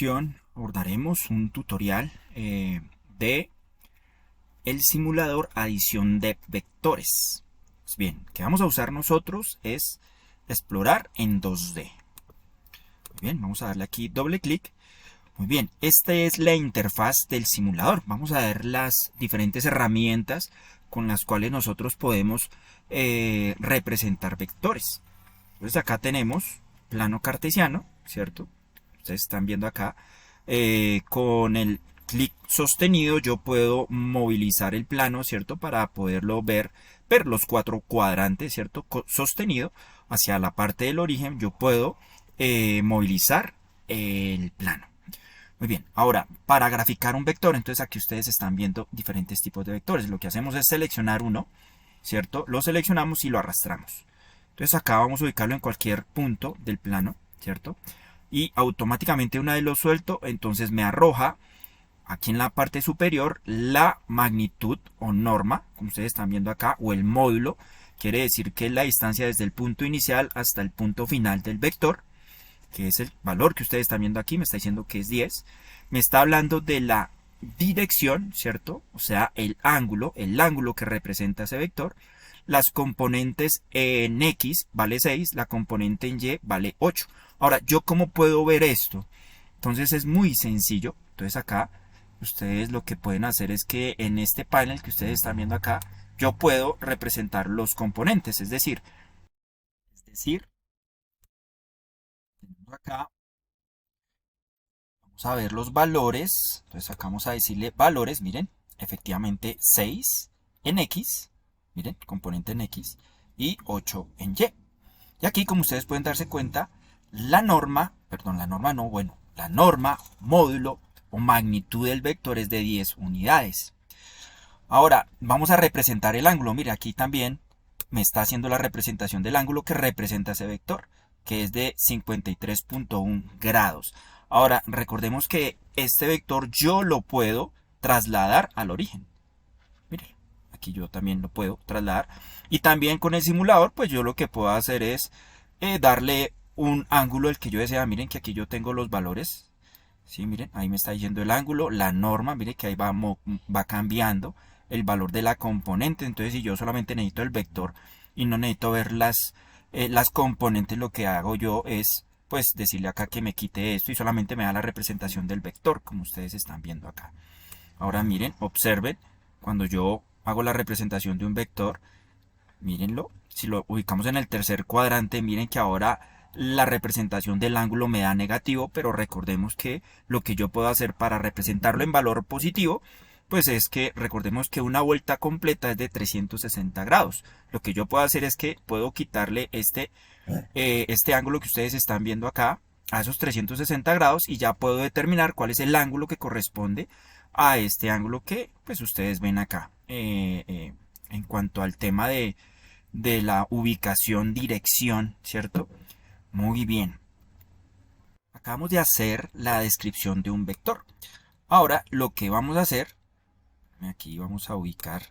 abordaremos un tutorial de el simulador adición de vectores. Pues bien, que vamos a usar nosotros es explorar en 2D. Muy bien, vamos a darle aquí doble clic. Muy bien, esta es la interfaz del simulador. Vamos a ver las diferentes herramientas con las cuales nosotros podemos representar vectores. Entonces acá tenemos plano cartesiano, ¿cierto? Ustedes están viendo acá. Con el clic sostenido yo puedo movilizar el plano, ¿cierto? Para poderlo ver los 4 cuadrantes, ¿cierto? Sostenido hacia la parte del origen, yo puedo movilizar el plano. Muy bien, ahora para graficar un vector, entonces aquí ustedes están viendo diferentes tipos de vectores. Lo que hacemos es seleccionar uno, ¿cierto? Lo seleccionamos y lo arrastramos. Entonces acá vamos a ubicarlo en cualquier punto del plano, ¿cierto? Y automáticamente una vez lo suelto, entonces me arroja aquí en la parte superior la magnitud o norma, como ustedes están viendo acá, o el módulo. Quiere decir que es la distancia desde el punto inicial hasta el punto final del vector, que es el valor que ustedes están viendo aquí, me está diciendo que es 10. Me está hablando de la dirección, ¿cierto? O sea, el ángulo que representa ese vector. Las componentes en X vale 6, la componente en Y vale 8. Ahora, ¿yo cómo puedo ver esto? Entonces es muy sencillo. Entonces acá, ustedes lo que pueden hacer es que en este panel que ustedes están viendo acá, yo puedo representar los componentes. Es decir, tenemos acá, vamos a ver los valores. Entonces acá vamos a decirle valores, miren, efectivamente 6 en X, miren, componente en X, y 8 en Y. Y aquí, como ustedes pueden darse cuenta, la norma módulo o magnitud del vector es de 10 unidades. Ahora, vamos a representar el ángulo. Mire, aquí también me está haciendo la representación del ángulo que representa ese vector, que es de 53.1 grados. Ahora, recordemos que este vector yo lo puedo trasladar al origen. Miren, aquí yo también lo puedo trasladar. Y también con el simulador, pues yo lo que puedo hacer es darle un ángulo el que yo desea. Miren que aquí yo tengo los valores. Sí, miren, ahí me está yendo el ángulo, la norma, miren que ahí va cambiando el valor de la componente. Entonces, si yo solamente necesito el vector y no necesito ver las componentes, lo que hago yo es pues decirle acá que me quite esto y solamente me da la representación del vector, como ustedes están viendo acá. Ahora miren, observen, cuando yo hago la representación de un vector, mírenlo, si lo ubicamos en el tercer cuadrante, miren que ahora la representación del ángulo me da negativo, pero recordemos que lo que yo puedo hacer para representarlo en valor positivo, pues es que recordemos que una vuelta completa es de 360 grados. Lo que yo puedo hacer es que puedo quitarle este ángulo que ustedes están viendo acá a esos 360 grados y ya puedo determinar cuál es el ángulo que corresponde a este ángulo que pues ustedes ven acá. En cuanto al tema de la ubicación, dirección, ¿cierto? Muy bien. Acabamos de hacer la descripción de un vector. Ahora lo que vamos a hacer, aquí vamos a ubicar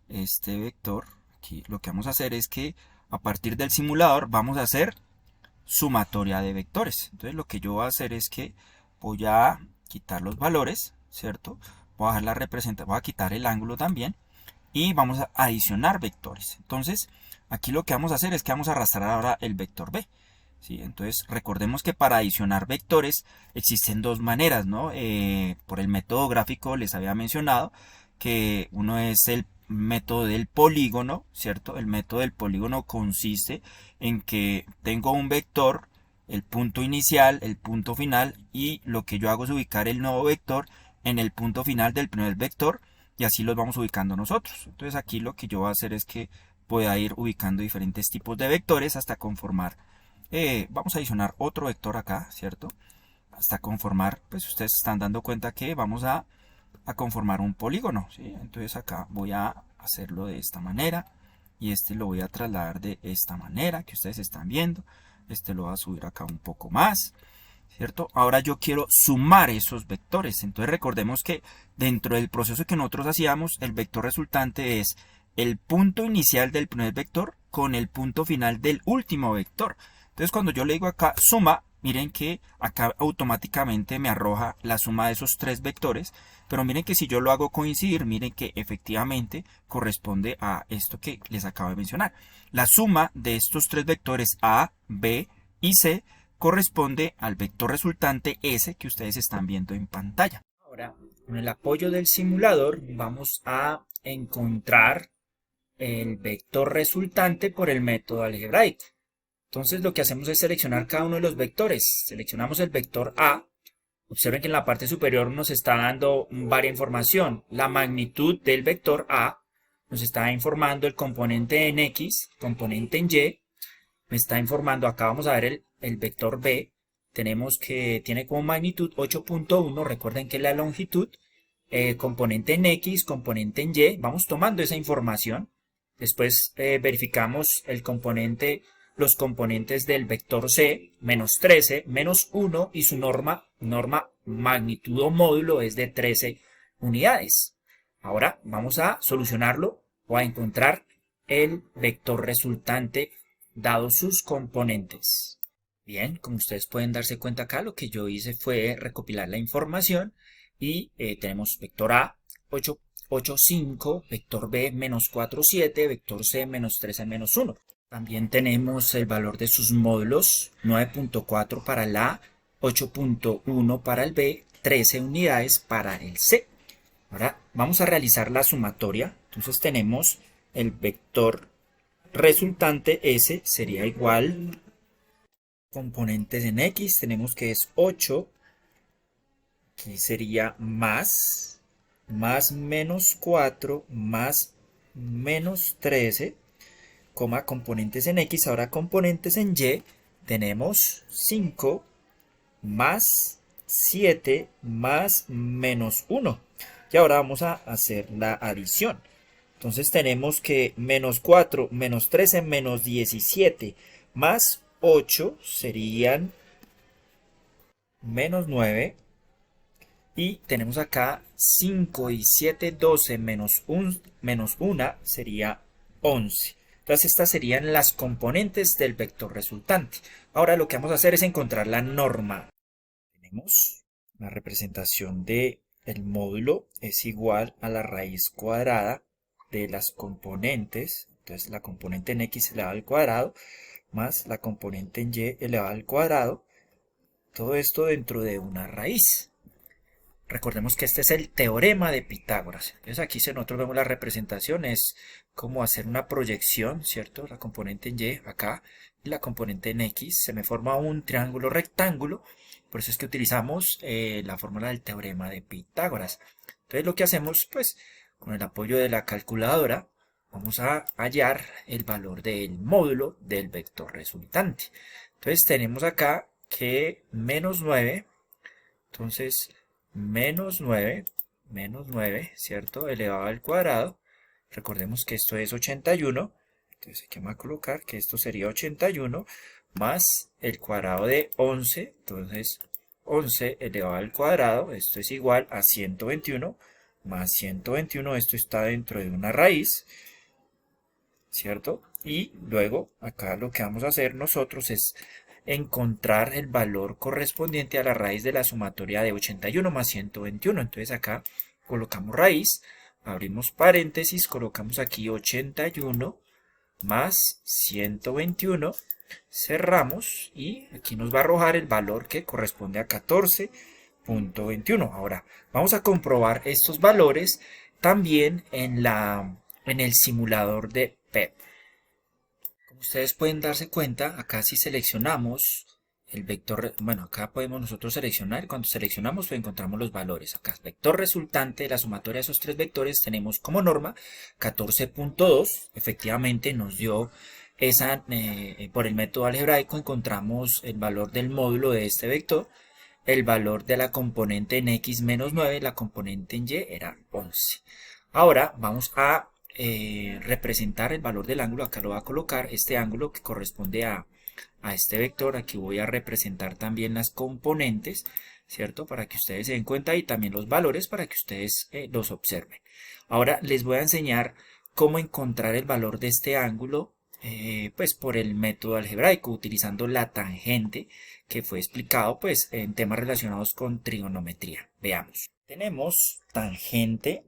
este vector. Aquí lo que vamos a hacer es que a partir del simulador vamos a hacer sumatoria de vectores. Entonces lo que yo voy a hacer es que voy a quitar los valores, ¿cierto? Voy a bajar la representación, voy a quitar el ángulo también y vamos a adicionar vectores. Entonces aquí lo que vamos a hacer es que vamos a arrastrar ahora el vector B. ¿Sí? Entonces recordemos que para adicionar vectores existen dos maneras, ¿no? Por el método gráfico les había mencionado que uno es el método del polígono, ¿cierto? El método del polígono consiste en que tengo un vector, el punto inicial, el punto final, y lo que yo hago es ubicar el nuevo vector en el punto final del primer vector, y así los vamos ubicando nosotros. Entonces aquí lo que yo voy a hacer es que pueda ir ubicando diferentes tipos de vectores hasta conformar, vamos a adicionar otro vector acá, ¿cierto? Hasta conformar, pues ustedes están dando cuenta que vamos a conformar un polígono, ¿sí? Entonces acá voy a hacerlo de esta manera y este lo voy a trasladar de esta manera que ustedes están viendo. Este lo voy a subir acá un poco más, ¿cierto? Ahora yo quiero sumar esos vectores. Entonces recordemos que dentro del proceso que nosotros hacíamos, el vector resultante es el punto inicial del primer vector con el punto final del último vector. Entonces cuando yo le digo acá suma, miren que acá automáticamente me arroja la suma de esos tres vectores, pero miren que si yo lo hago coincidir, miren que efectivamente corresponde a esto que les acabo de mencionar. La suma de estos tres vectores A, B y C corresponde al vector resultante S que ustedes están viendo en pantalla. Ahora, con el apoyo del simulador vamos a encontrar el vector resultante por el método algebraico. Entonces lo que hacemos es seleccionar cada uno de los vectores. Seleccionamos el vector A. Observen que en la parte superior nos está dando varias información. La magnitud del vector A nos está informando el componente en X, componente en Y. Me está informando, acá vamos a ver el vector B. Tenemos que tiene como magnitud 8.1. Recuerden que la longitud, componente en X, componente en Y. Vamos tomando esa información. Después verificamos los componentes del vector C, menos 13, menos 1 y su norma magnitud o módulo es de 13 unidades. Ahora vamos a solucionarlo o a encontrar el vector resultante dado sus componentes. Bien, como ustedes pueden darse cuenta acá, lo que yo hice fue recopilar la información y tenemos vector A 8,5, vector B menos 4,7, vector C menos 13, menos 1. También tenemos el valor de sus módulos, 9.4 para el A, 8.1 para el B, 13 unidades para el C. Ahora vamos a realizar la sumatoria. Entonces tenemos el vector resultante S sería igual, componentes en X, tenemos que es 8, aquí sería más menos 4, más menos 13, componentes en X, ahora componentes en Y, tenemos 5 más 7 más menos 1. Y ahora vamos a hacer la adición. Entonces tenemos que menos 4, menos 13, menos 17, más 8 serían menos 9. Y tenemos acá 5 y 7, 12, menos 1 sería 11. Entonces estas serían las componentes del vector resultante. Ahora lo que vamos a hacer es encontrar la norma. Tenemos la representación del módulo es igual a la raíz cuadrada de las componentes. Entonces la componente en X elevado al cuadrado más la componente en Y elevado al cuadrado. Todo esto dentro de una raíz. Recordemos que este es el teorema de Pitágoras. Entonces aquí si nosotros vemos la representación es como hacer una proyección, ¿cierto? La componente en Y acá y la componente en X. Se me forma un triángulo rectángulo. Por eso es que utilizamos la fórmula del teorema de Pitágoras. Entonces lo que hacemos, pues, con el apoyo de la calculadora, vamos a hallar el valor del módulo del vector resultante. Entonces tenemos acá que menos 9, entonces menos 9, ¿cierto? Elevado al cuadrado. Recordemos que esto es 81. Entonces aquí vamos a colocar que esto sería 81 más el cuadrado de 11. Entonces 11 elevado al cuadrado, esto es igual a 121 más 121. Esto está dentro de una raíz, ¿cierto? Y luego acá lo que vamos a hacer nosotros es encontrar el valor correspondiente a la raíz de la sumatoria de 81 más 121. Entonces acá colocamos raíz, abrimos paréntesis, colocamos aquí 81 más 121, cerramos y aquí nos va a arrojar el valor que corresponde a 14.21. Ahora vamos a comprobar estos valores también en el simulador de PEP. Como ustedes pueden darse cuenta, acá si seleccionamos el vector, bueno, acá podemos nosotros seleccionar, cuando seleccionamos pues encontramos los valores. Acá vector resultante, la sumatoria de esos tres vectores tenemos como norma 14.2, efectivamente nos dio esa, por el método algebraico encontramos el valor del módulo de este vector, el valor de la componente en X menos 9, la componente en Y era 11. Ahora vamos a representar el valor del ángulo. Acá lo voy a colocar este ángulo que corresponde a este vector. Aquí voy a representar también las componentes, ¿cierto? Para que ustedes se den cuenta y también los valores para que ustedes los observen. Ahora les voy a enseñar cómo encontrar el valor de este ángulo pues por el método algebraico, utilizando la tangente que fue explicado pues en temas relacionados con trigonometría. Veamos. Tenemos tangente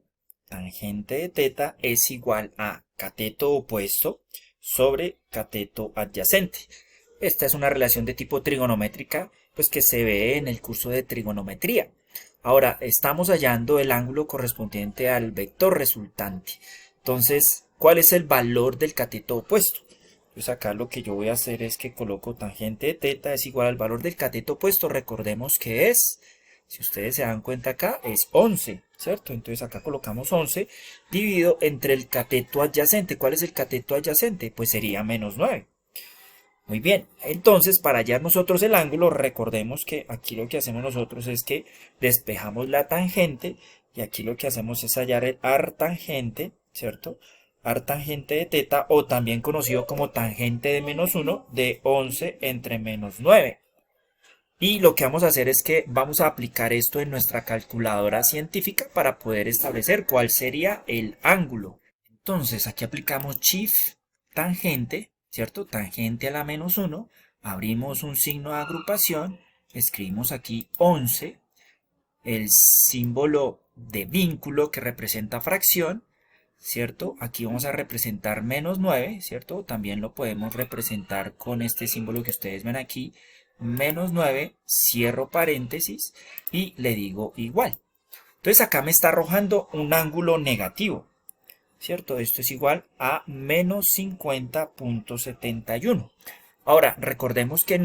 de teta es igual a cateto opuesto sobre cateto adyacente. Esta es una relación de tipo trigonométrica pues que se ve en el curso de trigonometría. Ahora estamos hallando el ángulo correspondiente al vector resultante. Entonces, ¿cuál es el valor del cateto opuesto? Entonces acá lo que yo voy a hacer es que coloco tangente de teta es igual al valor del cateto opuesto. Recordemos que es, si ustedes se dan cuenta acá, es 11, ¿cierto? Entonces acá colocamos 11 dividido entre el cateto adyacente. ¿Cuál es el cateto adyacente? Pues sería menos 9. Muy bien, entonces para hallar nosotros el ángulo, recordemos que aquí lo que hacemos nosotros es que despejamos la tangente y aquí lo que hacemos es hallar el artangente, ¿cierto? Artangente de teta, o también conocido como tangente de menos 1 de 11 entre menos 9. Y lo que vamos a hacer es que vamos a aplicar esto en nuestra calculadora científica para poder establecer cuál sería el ángulo. Entonces aquí aplicamos shift tangente, ¿cierto? Tangente a la menos 1, abrimos un signo de agrupación, escribimos aquí 11, el símbolo de vínculo que representa fracción, ¿cierto? Aquí vamos a representar menos 9, ¿cierto? También lo podemos representar con este símbolo que ustedes ven aquí, menos 9, cierro paréntesis y le digo igual. Entonces acá me está arrojando un ángulo negativo, ¿cierto? Esto es igual a menos 50.71. Ahora, recordemos que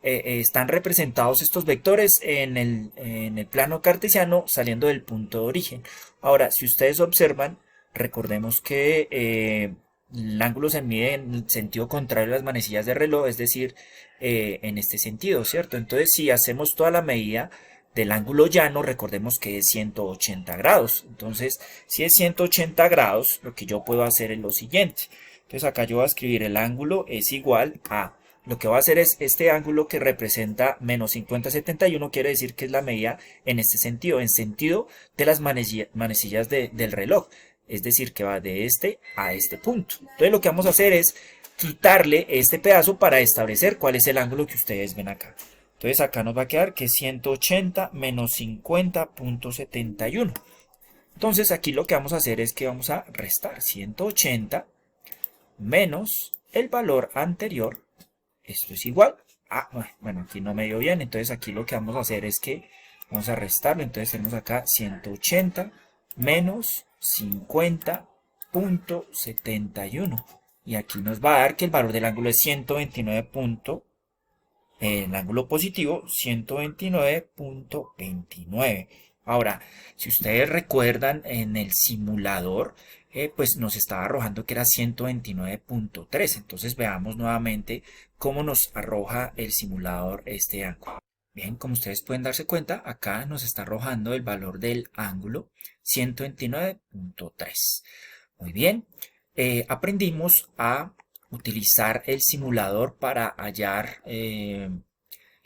están representados estos vectores en el plano cartesiano saliendo del punto de origen. Ahora, si ustedes observan, recordemos que el ángulo se mide en el sentido contrario a las manecillas de reloj, es decir, en este sentido, ¿cierto? Entonces, si hacemos toda la medida del ángulo llano, recordemos que es 180 grados. Entonces, si es 180 grados, lo que yo puedo hacer es lo siguiente. Entonces, acá yo voy a escribir el ángulo es igual a... Lo que voy a hacer es este ángulo que representa menos 50.71, quiere decir que es la medida en este sentido, en sentido de las manecillas del reloj. Es decir, que va de este a este punto. Entonces, lo que vamos a hacer es quitarle este pedazo para establecer cuál es el ángulo que ustedes ven acá. Entonces acá nos va a quedar que 180 menos 50.71. Entonces aquí lo que vamos a hacer es que vamos a restar 180 menos el valor anterior. Esto es igual a... Bueno, aquí no me dio bien. Entonces aquí lo que vamos a hacer es que vamos a restarlo. Entonces tenemos acá 180 menos 50.71. Y aquí nos va a dar que el valor del ángulo es 129. El ángulo positivo 129.29. Ahora, si ustedes recuerdan en el simulador, pues nos estaba arrojando que era 129.3. Entonces veamos nuevamente cómo nos arroja el simulador este ángulo. Bien, como ustedes pueden darse cuenta, acá nos está arrojando el valor del ángulo 129.3. Muy bien, aprendimos a utilizar el simulador para hallar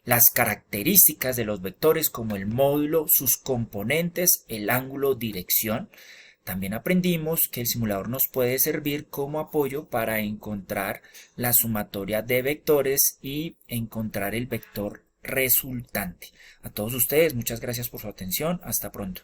las características de los vectores como el módulo, sus componentes, el ángulo, dirección. También aprendimos que el simulador nos puede servir como apoyo para encontrar la sumatoria de vectores y encontrar el vector resultante. A todos ustedes, muchas gracias por su atención. Hasta pronto.